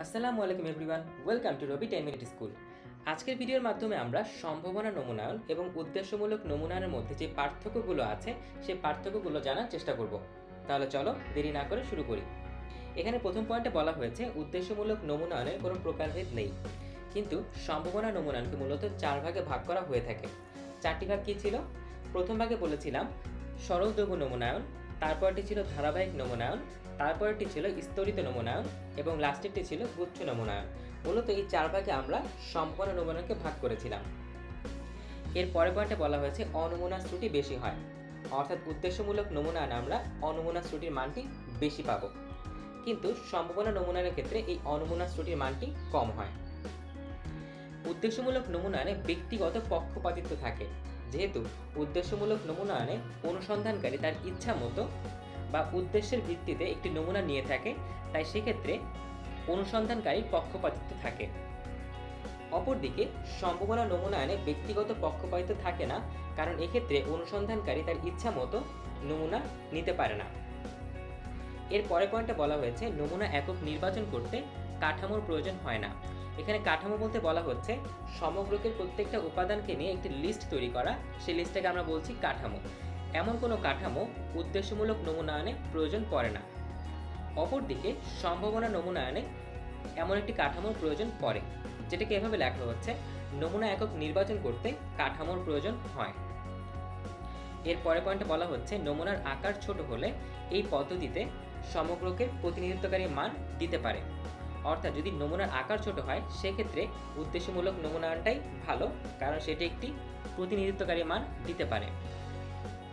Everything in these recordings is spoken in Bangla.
আসসালামু আলাইকুম everyone, welcome to Robi 10 minute school. আজকের ভিডিওর মাধ্যমে আমরা সম্ভাবনা নমুনায়ন এবং উদ্দেশ্যমূলক নমুনায়নের মধ্যে যে পার্থক্যগুলো আছে সেই পার্থক্যগুলো জানার চেষ্টা করব। তাহলে চলো দেরি না করে শুরু করি। এখানে প্রথম পয়েন্টে বলা হয়েছে উদ্দেশ্যমূলক নমুনায়নের কোনো প্রকারভেদ নেই, কিন্তু সম্ভাবনা নমুনায়নকে মূলত 4 ভাগে ভাগ করা হয়ে থাকে। 4টি ভাগ কী ছিল? প্রথম ভাগে বলেছিলাম সরল দৈর্ঘ্য নমুনায়ন, তারপরটি ছিল ধারাবাহিক নমুনায়ন, তারপরটি ছিল স্তরিত নমুনায়ন এবং লাস্টেরটি ছিল গুচ্ছ নমুনায়ন। মূলত এই 4 ভাগে আমরা সম্পূর্ণ নমুনাকে ভাগ করেছিলাম। এর পরের পয়েন্টে বলা হয়েছে অনমুনা ত্রুটি বেশি হয়, অর্থাৎ উদ্দেশ্যমূলক নমুনায়ন আমরা অনমুনা ত্রুটির মানটি বেশি পাব, কিন্তু সম্ভাবনা নমুনায়নের ক্ষেত্রে এই অনমুনা ত্রুটির মানটি কম হয়। উদ্দেশ্যমূলক নমুনায়নে ব্যক্তিগত পক্ষপাতিত্ব থাকে, যেহেতু উদ্দেশ্যমূলক নমুনায়নে অনুসন্ধানকারী তার ইচ্ছা মতো বা উদ্দেশ্যের ভিত্তিতে একটি নমুনা নিয়ে থাকে, তাই সেক্ষেত্রে অনুসন্ধানকারীর পক্ষপাতিত্ব থাকে। অপরদিকে সম্ভাবনা নমুনায়নে ব্যক্তিগত পক্ষপাতিত্ব থাকে না, কারণ এক্ষেত্রে অনুসন্ধানকারী তার ইচ্ছা মতো নমুনা নিতে পারে না। এর পরের পয়েন্টে বলা হয়েছে নমুনা একক নির্বাচন করতে কাঠামোর প্রয়োজন হয় না। এখানে কাঠামো বলতে বলা হচ্ছে সমগ্রকের প্রত্যেকটা উপাদানকে নিয়ে একটি লিস্ট তৈরি করা, সেই লিস্টটাকে আমরা বলছি কাঠামো। এমন কোনো কাঠামো উদ্দেশ্যমূলক নমুনায়নে প্রয়োজন পড়ে না। অপরদিকে সম্ভাবনা নমুনায়নে এমন একটি কাঠামোর প্রয়োজন পড়ে, যেটাকে এভাবে লেখা হচ্ছে নমুনা একক নির্বাচন করতে কাঠামোর প্রয়োজন হয়। এর পরের পয়েন্টে বলা হচ্ছে নমুনার আকার ছোট হলে এই পদ্ধতিতে সমগ্রকের প্রতিনিধিত্বকারী মান দিতে পারে। অর্থাৎ যদি নমুনার আকার ছোট হয় সেক্ষেত্রে উদ্দেশ্যমূলক নমুনায়নটাই ভালো, কারণ সেটি একটি প্রতিনিধিত্বকারী মান দিতে পারে।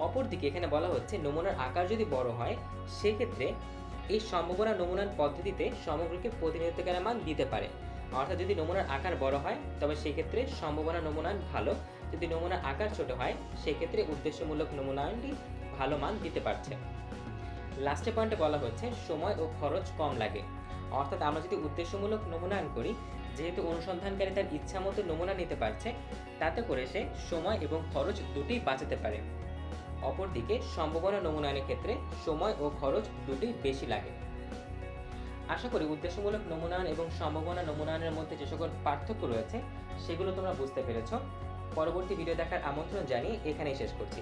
অপরদিকে এখানে বলা হচ্ছে নমুনার আকার যদি বড় হয় সেক্ষেত্রে এই সম্ভাবনা নমুনায়ন পদ্ধতিতে সমগ্রকে প্রতিনিধিত্বকারী মান দিতে পারে। অর্থাৎ যদি নমুনার আকার বড় হয় তবে সেক্ষেত্রে সম্ভাবনা নমুনায়ন ভালো, যদি নমুনার আকার ছোট হয় সেক্ষেত্রে উদ্দেশ্যমূলক নমুনায়নটি ভালো মান দিতে পারছে। লাস্টে পয়েন্টে বলা হচ্ছে সময় ও খরচ কম লাগে। অর্থাৎ আমরা যদি উদ্দেশ্যমূলক নমুনায়ন করি, যেহেতু অনুসন্ধানকারী তার ইচ্ছা মতো নমুনা নিতে পারছে, তাতে করে সে সময় এবং খরচ দুটোই বাঁচাতে পারে। অপরদিকে সম্ভাবনা নমুনায়নের ক্ষেত্রে সময় ও খরচ দুটোই বেশি লাগে। আশা করি উদ্দেশ্যমূলক নমুনায়ন এবং সম্ভাবনা নমুনায়নের মধ্যে যে সকল পার্থক্য রয়েছে সেগুলো তোমরা বুঝতে পেরেছ। পরবর্তী ভিডিও দেখার আমন্ত্রণ জানিয়ে এখানেই শেষ করছি।